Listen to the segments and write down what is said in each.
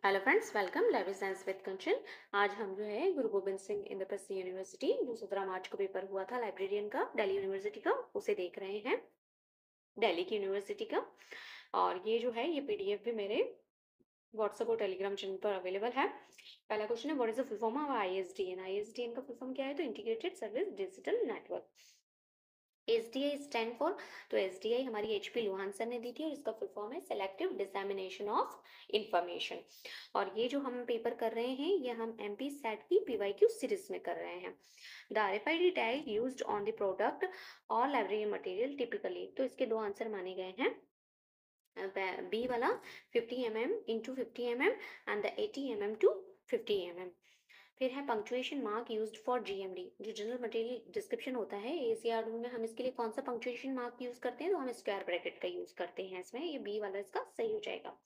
Hello friends, welcome library science with Kanchan. आज हम जो है गुरु गोबिंद सिंह इंद्रप्रस्थ यूनिवर्सिटी जो 17 मार्च को पेपर हुआ था लाइब्रेरियन का दिल्ली यूनिवर्सिटी का, उसे देख रहे हैं, दिल्ली की यूनिवर्सिटी का। और ये जो है ये पीडीएफ भी मेरे व्हाट्सएप और टेलीग्राम चैनल पर अवेलेबल है। पहला क्वेश्चन है, what is the full form of ISDN. ISDN का फुल फॉर्म क्या है? तो integrated service digital network. SDI stand for, तो एसडीआई हमारी एचपी लोहान सर ने दी थी और इसका फुल फॉर्म है सेलेक्टिव डिसएमिनेशन ऑफ इंफॉर्मेशन। और ये जो हम पेपर कर रहे हैं ये हम एमपी सेट की पीवाईक्यू सीरीज में कर रहे हैं। The RFID tag used on the product और लाइब्रेरी मटेरियल टिपिकली, तो इसके दो आंसर माने गए हैं। बी वाला 50 mm into 50 mm and the 80 mm to 50 mm। फिर है punctuation mark used for GMD, जो जनरल मटेरियल डिस्क्रिप्शन होता है एसीआर में, हम इसके लिए कौन सा पंक्चुएशन मार्क यूज करते हैं? तो हम स्क्वायर ब्रैकेट का यूज करते हैं इसमें, ये बी वाला इसका सही हो जाएगा।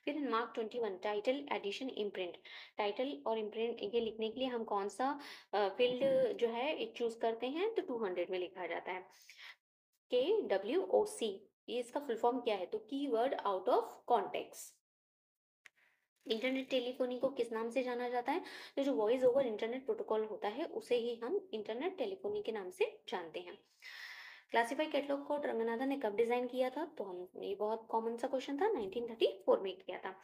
फिर mark 21 title edition imprint, title और इम्प्रिंट ये लिखने के लिए हम कौन सा फील्ड जो है चूज करते हैं? तो 200 में लिखा जाता है। KWOC, ये इसका फुल फॉर्म क्या है? तो keyword out of context. Internet telephony को किस नाम से जाना जाता है? तो जो वॉइस ओवर इंटरनेट प्रोटोकॉल होता है उसे ही हम इंटरनेट टेलीफोनी के नाम से जानते हैं। क्लासिफाई कैटलॉग को रंगनाथन ने कब डिजाइन किया था? तो हम, ये बहुत कॉमन सा क्वेश्चन था, 1934 में किया था।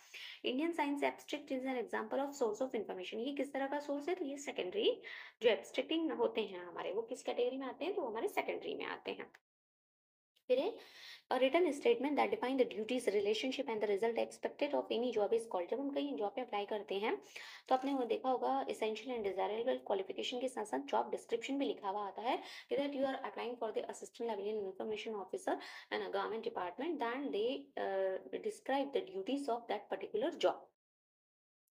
Indian science abstract is an example of source of information, ये किस तरह का सोर्स है? तो ये सेकेंडरी, जो एब्स्ट्रैक्टिंग होते हैं हमारे, वो किस कैटेगरी में आते हैं? तो हमारे सेकेंडरी में आते हैं। फिर है a written statement that define the duties relationship and the result expected of any job is called। जब हम कहीं जॉब पे अप्लाई करते हैं तो आपने वो देखा होगा essential and desirable क्वालिफिकेशन के साथ साथ जॉब डिस्क्रिप्शन भी लिखा हुआ आता है कि that you are applying for the assistant librarian information officer and a government department, then they describe the duties of that particular job।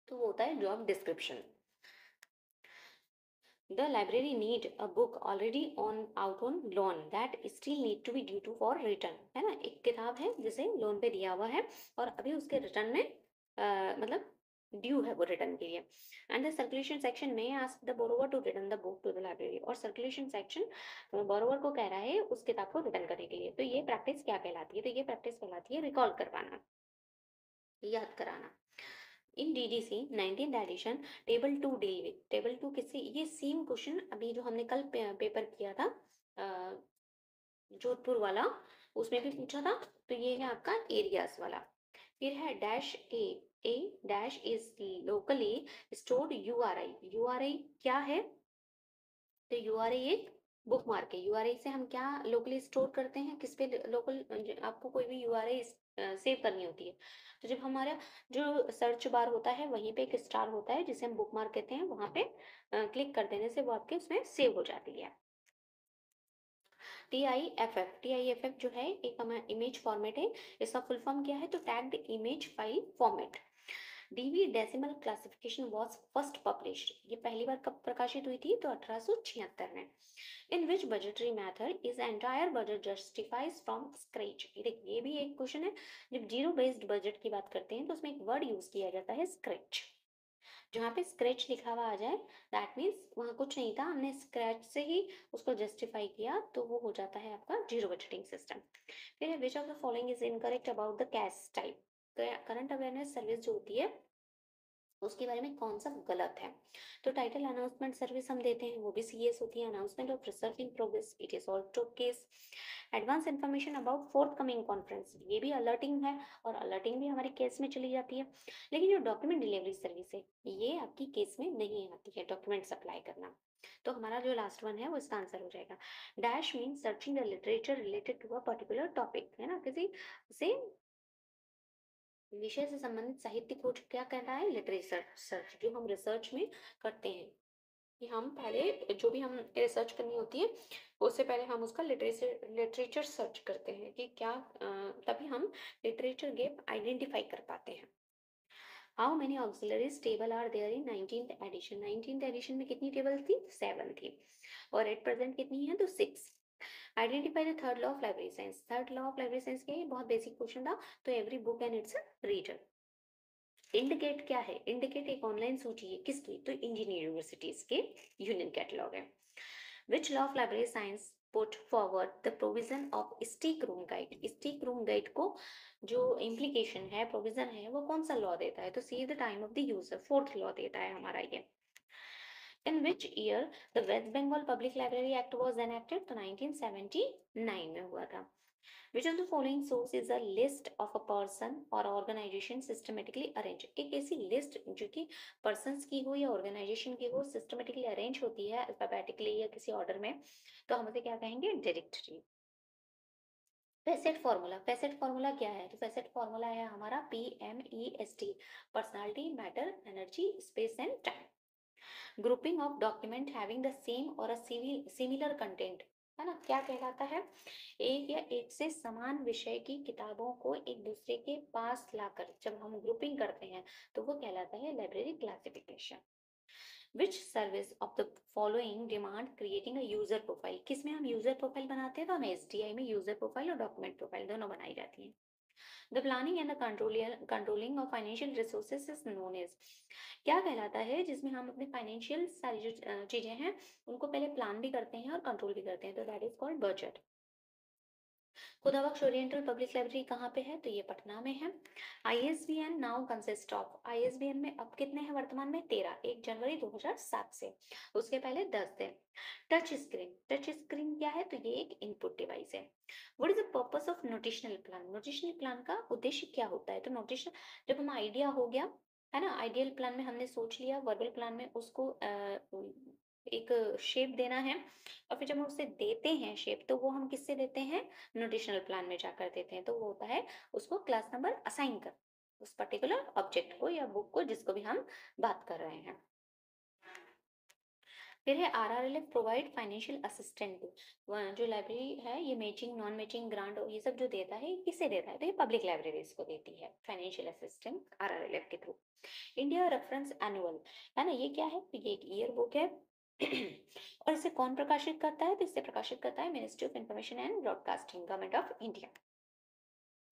तो वो होता है job description. The library need a book already on out on loan that still need to be due to for return, है ना? एक किताब है जिसे लोन पे दिया हुआ है और अभी उसके रिटर्न में मतलब ड्यू है वो रिटर्न के लिए। एंड द सर्कुलेशन सेक्शन में ask the borrower to return the book to the library, और सर्कुलेशन सेक्शन बोरोवर को कह रहा है उस किताब को रिटर्न करने के लिए। तो ये प्रैक्टिस क्या कहलाती है? तो ये प्रैक्टिस कहलाती है रिकॉल करवाना, याद कराना। In DDC 19th edition table to deal with, table to किससे? ये सेम क्वेश्चन अभी जो हमने कल पेपर किया था जोधपुर वाला, उसमें भी पूछा था। तो ये है आपका एरियाज वाला। फिर है dash A dash is locally stored URI, URI क्या है? तो यूआरआई एक बुक मार्क है। यूआरआई से हम क्या लोकली स्टोर करते हैं? किस पे लोकल, आपको कोई भी यूआरआई सेव करनी होती है तो जब हमारा जो सर्च बार होता है वहीं पे एक स्टार होता है जिसे हम बुक मार्क कहते हैं, वहां पे क्लिक कर देने से वो आपके उसमें सेव हो जाती है। टीआईएफएफ जो है एक हमारा इमेज फॉर्मेट है, इसका फुल फॉर्म क्या है? तो tagged image file format. Dewey decimal classification was first published, ये पहली बार कब प्रकाशित हुई थी? तो 1876 में। In which budgetary method is entire budget justifies from scratch, देखिए ये भी एक क्वेश्चन है। जब जीरो बेस्ड बजट की बात करते हैं तो उसमें एक वर्ड यूज किया जाता है स्क्रैच। जहाँ पे स्क्रैच लिखा हुआ आ जाए दैट मीन्स वहाँ कुछ नहीं था, हमने स्क्रैच से ही उसको जस्टिफाई किया, तो वो हो जाता है आपका जीरो बजटिंग सिस्टम। फिर which of the following is incorrect about the cash type, current awareness service जो होती है उसके बारे में कौन सा गलत है? तो टाइटल अनाउंसमेंट सर्विस हम देते हैं, वो भी सीएस होती है, announcement of research in progress, it is also case. Advance information about fourth coming conference, ये भी अलर्टिंग है और अलर्टिंग भी हमारे केस में चली जाती है। लेकिन जो डॉक्यूमेंट डिलीवरी सर्विस है ये आपकी केस में नहीं आती है, डॉक्यूमेंट सप्लाई करना। तो हमारा जो लास्ट वन है वो इसका आंसर हो जाएगा। Dash mean searching the literature related to a particular topic, है ना? किसी से विषय से संबंधित साहित्य खोज क्या कहता है? लिटरेचर सर्च, जो हम रिसर्च में करते हैं कि हम पहले जो भी हम रिसर्च करनी होती है उससे पहले हम उसका लिटरेचर लिटरेचर सर्च करते हैं कि क्या तभी हम लिटरेचर गैप आइडेंटिफाई कर पाते हैं। How many auxiliaries table are there in 19th edition, 19th edition में कितनी टेबल थी? 7 थी। और एट प्रेजेंट कितनी है? तो 6। Identify the third law of library science, third law of library science के बहुत बेसिक क्वेश्चन था। तो every book and it's reader. Indicate क्या है? इंडिकेट एक ऑनलाइन सूची है किसकी? तो इंजीनियर यूनिवर्सिटीज के यूनियन कैटलॉग है। Which law of library science put forward the provision of stick room guide. Stick room guide को जो इम्प्लीकेशन है, प्रोविजन है, वो कौन सा लॉ देता है? तो see the time of the user, fourth law देता है हमारा ये। In which year the West Bengal public library act was enacted? तो 1979 में हुआ था। Which of the following source is a list of a person or organization systematically arranged? एक ऐसी लिस्ट जो कि persons की हो या organization की हो, systematically arrange होती है alphabetically या किसी order में, तो हम उसे क्या कहेंगे? Directory। Facet formula, facet formula क्या है? तो फैसेट फॉर्मूला है हमारा PMEST, personality, matter, energy, space and time. Grouping of document having the same और अ सिमिलर कंटेंट, है ना, क्या कहलाता है? एक या एक से समान विषय की किताबों को एक दूसरे के पास लाकर जब हम ग्रुपिंग करते हैं तो वो कहलाता है library classification. Which service of the following demand creating a user profile? किसमें हम यूजर प्रोफाइल बनाते हैं? तो हमें STI में यूजर प्रोफाइल और डॉक्यूमेंट प्रोफाइल दोनों बनाई जाती हैं। The planning and the controlling of financial resources is known as, क्या कहलाता है? जिसमें हम अपने फाइनेंशियल सारी जो चीजें हैं उनको पहले प्लान भी करते हैं और कंट्रोल भी करते हैं, तो that is called budget. Khudabakhsh oriental public library कहाँ पे है? तो ये पटना में है। ISBN now consist of, ISBN में अब कितने हैं वर्तमान में? 13, 1 जनवरी 2007 से, उसके पहले 10 थे। टच स्क्रीन, टच स्क्रीन क्या है? तो ये एक इनपुट डिवाइस है। What is the purpose of notional plan? Notional plan का उद्देश्य क्या होता है? तो नोटेशन, जब हम आइडिया हो गया है ना, आइडियल प्लान में हमने सोच लिया, वर्बल प्लान में उसको एक शेप देना है, और फिर जब हम उसे देते हैं शेप, तो वो हम किससे देते हैं? नोटेशनल प्लान में जाकर देते हैं, तो वो होता है उसको क्लास नंबर असाइन कर, उस पर्टिकुलर ऑब्जेक्ट को या बुक को जिसको भी हम बात कर रहे हैं। फिर है RRLF प्रोवाइड फाइनेंशियल असिस्टेंट। जो लाइब्रेरी है ये मैचिंग, नॉन मैचिंग, ग्रांट ये सब जो देता है, किससे देता है? तो ये पब्लिक लाइब्रेरीज को देती है फाइनेंशियल असिस्टेंट RRLF के थ्रू। इंडिया रेफरेंस एनुअल, है ना, ये क्या है? तो ये एक ईयर बुक है और इसे कौन प्रकाशित करता है? तो इसे प्रकाशित करता है ministry of information and broadcasting, government of India.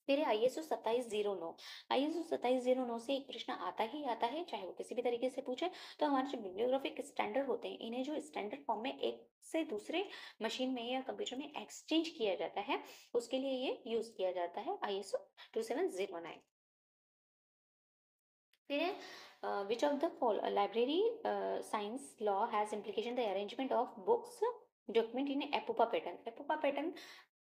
फिर ISO 2709, ISO 2709 से एक प्रश्न आता ही आता है, चाहे वो किसी भी तरीके से पूछे। तो हमारे जो बिब्लियोग्राफिक स्टैंडर्ड होते हैं, इन्हें जो स्टैंडर्ड फॉर्म में एक से दूसरे मशीन में या कंप्यूटर में एक्सचेंज किया जाता है, उसके लिए ये यूज किया जाता है ISO 2709। फिर which of the library science law has implication the arrangement of books document in APUPA pattern? APUPA pattern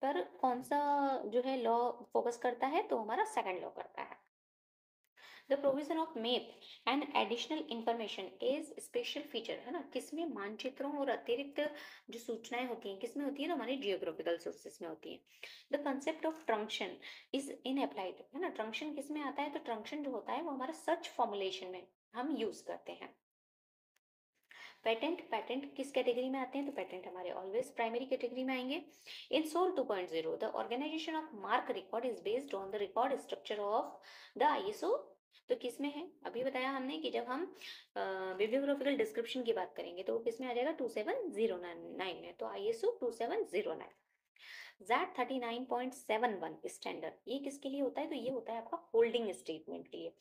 पर कौन सा जो है लॉ फोकस करता है? तो हमारा सेकंड लॉ करता है। The provision of map and additional information is special feature, है ना, किसमें? मानचित्रों और अतिरिक्त जो सूचनाएं होती हैं किसमें होती है? तो हमारे जियोग्राफिकल सोर्सेस में होती है। The concept of truncation is in applied, है ना, ट्रंक्शन किसमें आता है? तो ट्रंक्शन जो होता है वो हमारा सर्च फॉर्मुलेशन में हम यूज करते हैं। पेटेंट, पेटेंट किस कैटेगरी में आते हैं? तो पेटेंट हमारे ऑलवेज प्राइमरी कैटेगरी में आएंगे। In SOUL 2.0 the organisation of MARC record is based on the record structure of the ISO। तो किसमें है? अभी बताया हमने कि जब हम बिब्लियोग्राफिकल डिस्क्रिप्शन की बात करेंगे तो वो किसमें आ जाएगा? 2709 में, तो ISO 2709। Z39.71 स्टैंडर्ड, ये किसके लिए होता है? तो ये होता है आपका होल्डिंग स्टेटमेंट के लिए।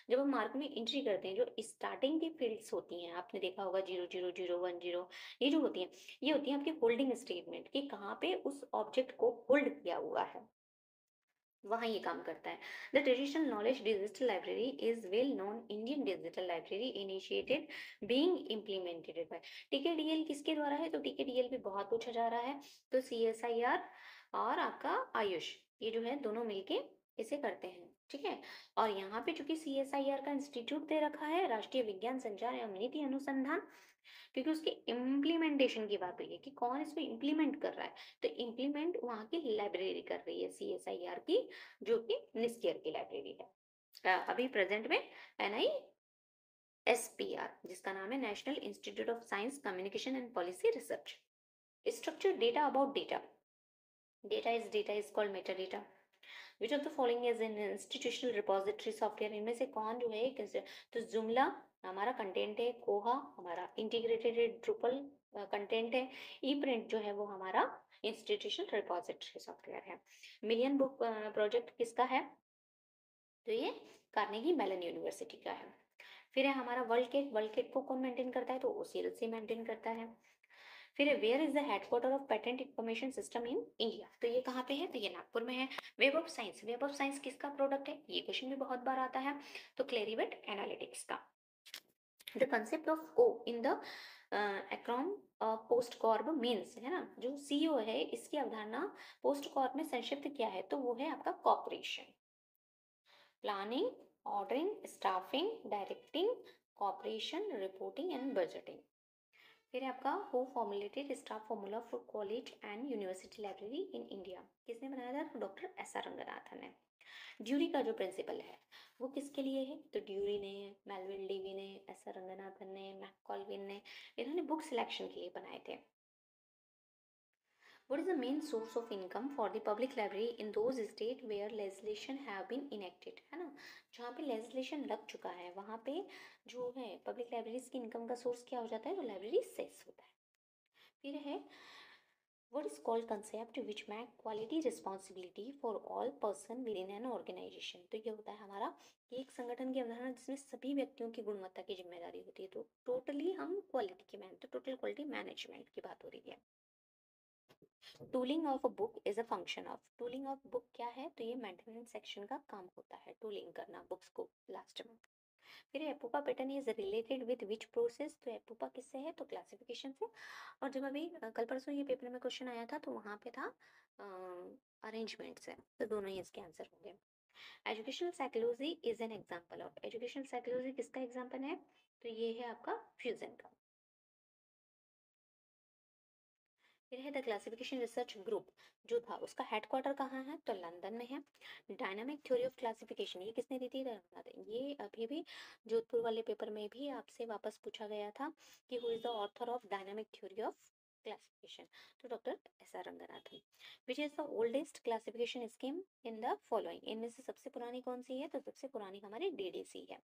जब हम मार्क में एंट्री करते हैं, जो स्टार्टिंग की फील्ड्स होती हैं, आपने देखा होगा 00, 010, ये जो होती हैं, ये होती है आपकी होल्डिंग स्टेटमेंट कि कहाँ पे उस ऑब्जेक्ट को होल्ड किया हुआ है, वहाँ ये काम करता है। The traditional knowledge digital library is well known Indian digital library initiated being implemented by. TKDL किसके द्वारा है? तो TKDL भी बहुत पूछा जा रहा है, तो CSIR और आपका आयुष, ये जो है दोनों मिलके इसे करते हैं, ठीक है। और यहाँ पे चूंकि CSIR का इंस्टीट्यूट दे रखा है, राष्ट्रीय विज्ञान संचार एवं नीति अनुसंधान, क्योंकि उसके इम्प्लीमेंटेशन की बात हुई है कि कौन इसको इम्प्लीमेंट कर रहा है, तो इम्प्लीमेंट वहाँ की लाइब्रेरी कर रही है CSIR की, जो कि निस्कियर की लाइब्रेरी है। अभी प्रेजेंट में NISPR, जिसका नाम है national institute of science communication and policy research. Structure data about data, data is called Meta data. Which of the following is in institutional repository software, इनमें से कौन जो है? तो जुमला हमारा कंटेंट है, कोहा हमारा इंटीग्रेटेड ड्रुपल कंटेंट है, ई प्रिंट जो है वो हमारा इंस्टीट्यूशनल रिपोजिटरी सॉफ्टवेयर है। मिलियन बुक प्रोजेक्ट किसका है? तो ये कार्नेगी मेलन यूनिवर्सिटी का है। फिर है हमारा वर्ल्ड केक, वर्ल्ड केक को कौन मेंटेन करता है? तो OCLC मेंटेन करता है। फिर where is the headquarter of patent information system in India, तो ये कहाँ पे है, तो ये नागपुर में है। Web of science, web of science किसका प्रोडक्ट है, ये क्वेश्चन भी बहुत बार आता है, तो क्लेरिवेट एनालिटिक्स का। The concept of O in the acronym POSDCORB means, है ना, जो सीओ है इसकी अवधारणा पोस्ट कॉर्ब में संक्षिप्त क्या है, तो वो है आपका cooperation, planning, ordering, staffing, directing, cooperation, reporting and budgeting. फिर है आपका who formulated staff formula for college and university library in India, किसने बनाया था, तो डॉक्टर एस आर रंगनाथन ने। ड्यूरी का जो प्रिंसिपल है वो किसके लिए है, तो ड्यूरी ने, मेलविल डेवी ने, एस आर रंगनाथन ने, मैककॉलविन ने, इन्होंने बुक सिलेक्शन के लिए बनाए थे। What is the main source of income for the public library in those states where legislation have been enacted, है ना, जहाँ पे legislation लग चुका है वहाँ पे जो है पब्लिक लाइब्रेरीज की इनकम का सोर्स क्या हो जाता है, तो लाइब्रेरी सेस होता है। फिर है what is called concept which make quality responsibility for all person within an organization, तो ये होता है हमारा कि एक संगठन की अवधारणा जिसमें सभी व्यक्तियों की गुणवत्ता की जिम्मेदारी होती है, तो टोटली हम क्वालिटी की तो टोटल क्वालिटी मैनेजमेंट की बात हो रही है। Tooling of a book is a function of, tooling of book क्या है, तो ये मेंटेनेंस सेक्शन का काम होता है, टूलिंग करना बुक्स को लास्ट में। फिर APUPA pattern is related with which process, तो एपोपा किससे है, तो क्लासिफिकेशन से। और जब अभी कल परसों ये पेपर में क्वेश्चन आया था तो वहाँ पे था अरेंजमेंट से, तो दोनों ही इसके आंसर होंगे। Educational psychology is an example of, educational psychology किसका एग्जाम्पल है, तो ये है आपका फ्यूजन का। फिर है द क्लासिफिकेशन रिसर्च ग्रुप जो था उसका हेडक्वार्टर कहाँ है, तो लंदन में है। डायनामिक थ्योरी ऑफ क्लासिफिकेशन ये किसने दी थी, रंगनाथन। ये अभी भी जोधपुर वाले पेपर में भी आपसे वापस पूछा गया था कि who is the author of dynamic theory of classification, तो doctor S R Ranganathan. Which is the oldest classification scheme in the following, इनमें से सबसे पुरानी कौन सी है, तो सबसे पुरानी हमारी डीडीसी है।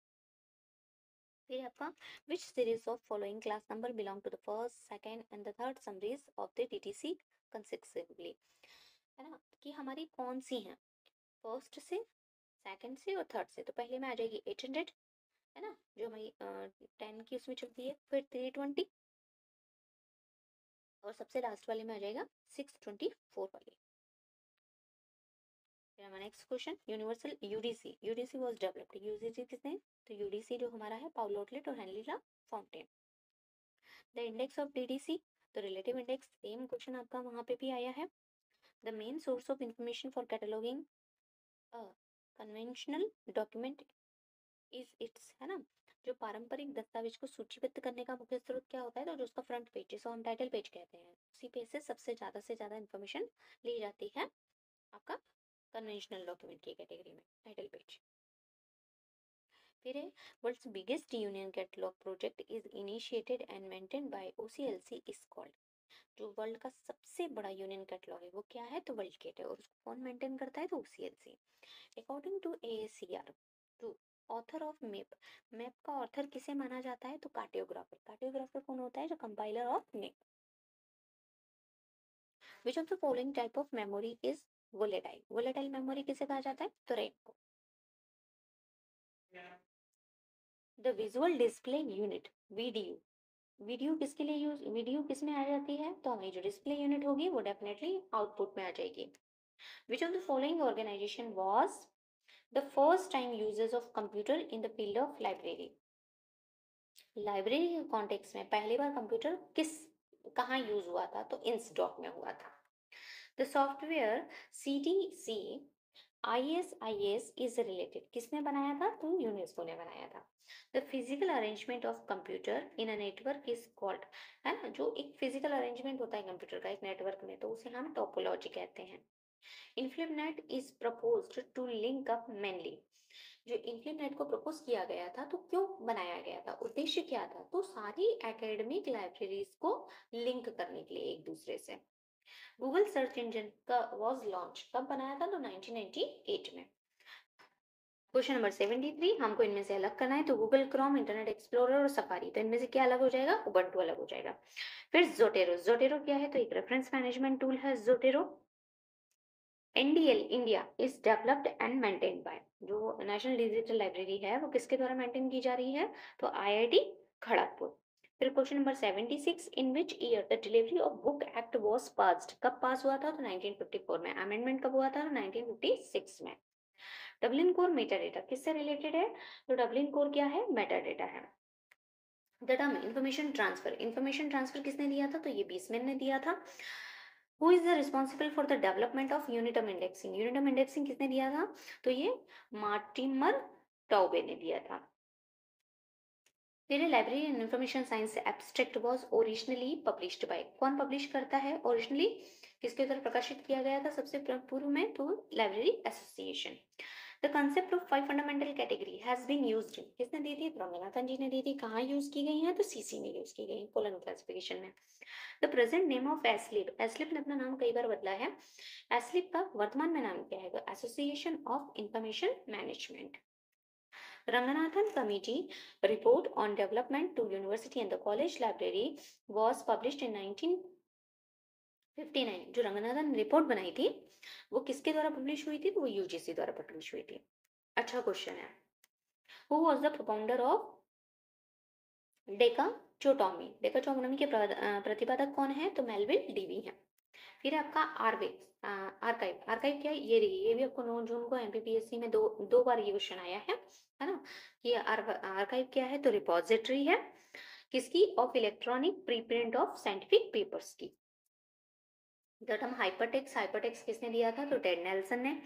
फिर आपका which series of following class number belong to the first second and the third summaries of the DTC consecutively, है ना, कि हमारी कौन सी हैं, फर्स्ट से, सेकंड से और थर्ड से, तो पहले में आ जाएगी 800, है ना, जो हमारी 10 की उसमें चलती है, फिर 320 और सबसे लास्ट वाले में आ जाएगा 624 वाली। फिर हमारा next question, universal UDC, UDC was developed, UDC किसने, तो यूडीसी जो हमारा है पाउलो आउटलेट और Henri La Fontaine. The index of DDC, तो रिलेटिव इंडेक्स, सेम क्वेश्चन आपका वहां पे भी आया है। The main source of information for cataloguing conventional document is its, है ना, जो पारंपरिक दस्तावेज को सूचीबद्ध करने का मुख्य स्रोत क्या होता है, तो जो उसका फ्रंट पेज जिसको हम टाइटल पेज कहते हैं, उसी पेज से ज्यादा इंफॉर्मेशन ली जाती है आपका कन्वेंशनल डॉक्यूमेंट की कैटेगरी में, टाइटल पेज। फिर है world's biggest union catalogue project is initiated and maintained by OCLC is called, जो वर्ल्ड का सबसे बड़ा यूनियन कैटलॉग है वो क्या है, तो वर्ल्ड गेट है, और उसको कौन मेंटेन करता है, तो OCLC. According to AACR, to author of map, map का ऑथर किसे माना जाता है, तो कार्टोग्राफर, कार्टोग्राफर कौन होता है, जो compiler of map. Which of the following type of memory is volatile, volatile memory किसे कहा जाता है, तो रैम को। The visual display unit, VDU, video किसके लिए यूज, वीडियो किस में आ जाती है, तो हमारी जो डिस्प्ले यूनिट होगी वो डेफिनेटली आउटपुट में आ जाएगी। Which of the following organization was the first time uses of computer in the field of library, library के कॉन्टेक्स्ट में पहली बार कंप्यूटर किस, कहाँ यूज हुआ था, तो इंसडॉक में हुआ था। The software CTC ISIS is related, किसने बनाया था, तो यूनेस्को ने बनाया था। The physical arrangement of computer in a network is called, है ना, जो एक फिजिकल अरेंजमेंट होता है कंप्यूटर का एक नेटवर्क में, तो उसे हम टोपोलॉजी कहते हैं। INFLIBNET is proposed to link up mainly, जो इन्फ्लिपनेट को प्रपोज किया गया था तो क्यों बनाया गया था, उद्देश्य क्या था, तो सारी एकेडमिक लाइब्रेरीज को लिंक करने के लिए एक दूसरे से। गूगल सर्च इंजन का वाज लॉन्च कब बनाया था, तो 1998 में। क्वेश्चन नंबर 73, हमको इनमें से अलग करना है, तो गूगल क्रोम, इंटरनेट एक्सप्लोरर और सफारी, तो इनमें से क्या अलग हो जाएगा, उबंटू अलग हो जाएगा। फिर जोटेरो, जोटेरो क्या है, तो एक रेफरेंस मैनेजमेंट टूल है Zotero. NDL India is developed and maintained bye, जो नेशनल डिजिटल लाइब्रेरी है वो किसके द्वारा मेंटेन की जा रही है, तो आईआईटी खड़गपुर। फिर question number 76, in which year the delivery of book act was passed, कब पास हुआ था? तो 1954 में। अमेंडमेंट कब हुआ था? 1956 में। डबलिन कोर मेटा डेटा किससे रिलेटेड है? तो डबलिन कोर क्या है? मेटा डेटा है। द टर्म इंफॉर्मेशन ट्रांसफर किसने दिया था? तो ये बीसमैन ने दिया था। Who is the responsible for the development of uniterm indexing, uniterm indexing किसने दिया था? तो ये मार्टिमर टॉबे ने दिया था। फिर library and information science abstract was originally published by, कौन पब्लिश करता है ओरिजिनली? किसके द्वारा प्रकाशित किया गया था सबसे पूर्व में? तो library association. The concept of 5 fundamental category has been used, किसने दी थी? रंगनाथन जी ने दी थी। कहाँ यूज की गई है? तो सीसी में यूज की गई, कोलन क्लासिफिकेशन में। द प्रेजेंट नेम ऑफ एस्लिप, एस्लिप ने अपना नाम कई बार बदला है। एस्लिप का वर्तमान में नाम क्या है? Association of information management. Ranganathan Committee report on development to university and the college library was published in 1959। जो रंगनाथन रिपोर्ट बनाई थी वो किसके द्वारा पब्लिश हुई थी? तो वो यूजीसी द्वारा पब्लिश हुई थी। अच्छा क्वेश्चन है, who was the propounder of decachotomy, decachotomy के प्रतिपादक कौन है? तो मेलविल डीवी है। फिर आपका आर्काइव, आर्काइव क्या है? ये देखिए, ये भी आपको 9 जून को एमपीपीएससी में दो बार ये क्वेश्चन आया है ना। ये आर्काइव क्या है? तो रिपोजिटरी है किसकी? Of electronic preprint of scientific papers की। द टर्म हाइपरटेक्स्ट, हाइपरटेक्स्ट किसने दिया था? तो टेड नेल्सन ने।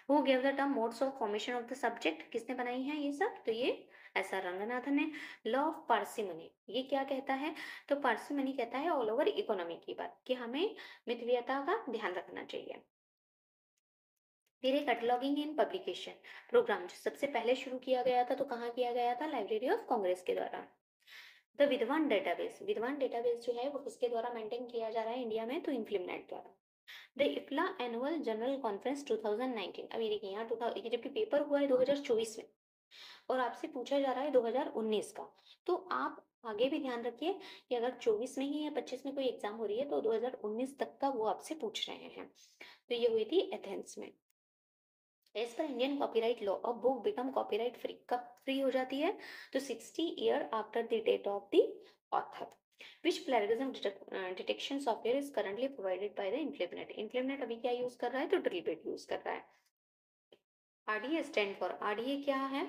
Who give the term modes of formation of the subject, किसने बनाई है ये सब? तो ये ऐसा रंगनाथन ने। लॉ ऑफ पार्सिमनी ये क्या कहता है? तो पार्सिमनी कहता है ऑल ओवर इकोनॉमी की बात, कि हमें मितव्ययता का ध्यान रखना चाहिए। फिर एक कैटलॉगिंग इन पब्लिकेशन प्रोग्राम जो सबसे पहले शुरू किया गया था, तो कहाँ किया गया था? लाइब्रेरी ऑफ कांग्रेस के द्वारा। द विद्वान डेटाबेस, विद्वान डेटाबेस जो है वो किसके द्वारा मेंटेन किया जा रहा है इंडिया में? तो इन्फ्लिमनेट द्वारा। द इफ्ला एनुअल जनरल कॉन्फ्रेंस 2019, अब ये देखिए यहाँ 2000, ये जबकि पेपर हुआ है 2024 में और आपसे पूछा जा रहा है 2019 का, तो आप आगे भी ध्यान रखिए कि अगर 24 में ही या 25 में कोई एग्जाम हो रही है तो 2019 तक का वो आपसे पूछ रहे हैं। तो ये हुई थी एथेंस में। As per Indian copyright law a book become copyright free, कब फ्री हो जाती है? तो 60 year after the date of the author. Which plagiarism detection software is currently provided by the INFLIBNET, INFLIBNET अभी क्या यूज कर रहा है? तो ड्रिलबिट यूज कर रहा है। आरडीए स्टैंड फॉर, आरडीए क्या है?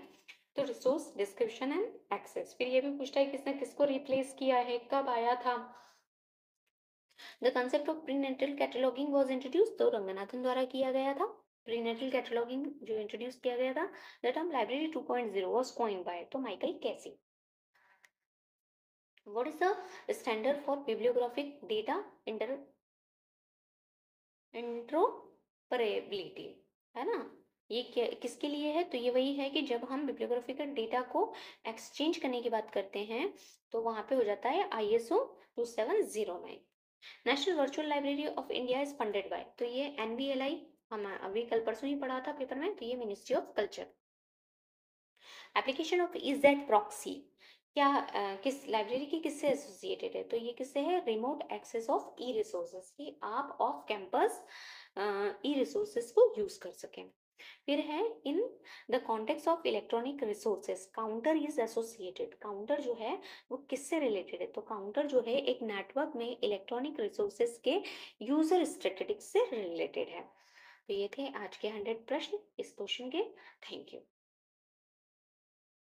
तो रिसोर्स डिस्क्रिप्शन एंड एक्सेस। फिर ये भी पूछता है किसने किसको रिप्लेस किया है, कब आया था? The concept of prenatal cataloguing was introduce, तो रंगनाथन द्वारा किया गया था। प्रीनेटल कैटलॉगिंग जो इंट्रोड्यूस किया गया था। The term library 2.0 was coined bye, तो माइकल कैसी। What is the standard for bibliographic data interoperability, है ना? ये क्या किसके लिए है? तो ये वही है कि जब हम बिब्लियोग्राफिकल डेटा को एक्सचेंज करने की बात करते हैं तो वहां पे हो जाता है ISO 2709। National virtual library of India is funded by, तो ये NVLI, हम अभी कल परसों ही पढ़ा था पेपर में, तो ये ministry of culture. Application of EZ proxy क्या किस लाइब्रेरी की किससे एसोसिएटेड है? तो ये किससे है? Remote access of e resources, कि आप ऑफ कैंपस ई रिसोर्सेज को यूज कर सकें। फिर है in the context of electronic resources counter is associated, counter जो है वो किससे रिलेटेड है? तो काउंटर जो है एक नेटवर्क में इलेक्ट्रॉनिक रिसोर्सेज के यूजर स्टैटिस्टिक्स से रिलेटेड है। तो ये थे आज के 100 प्रश्न इस क्वेश्चन के। Thank you.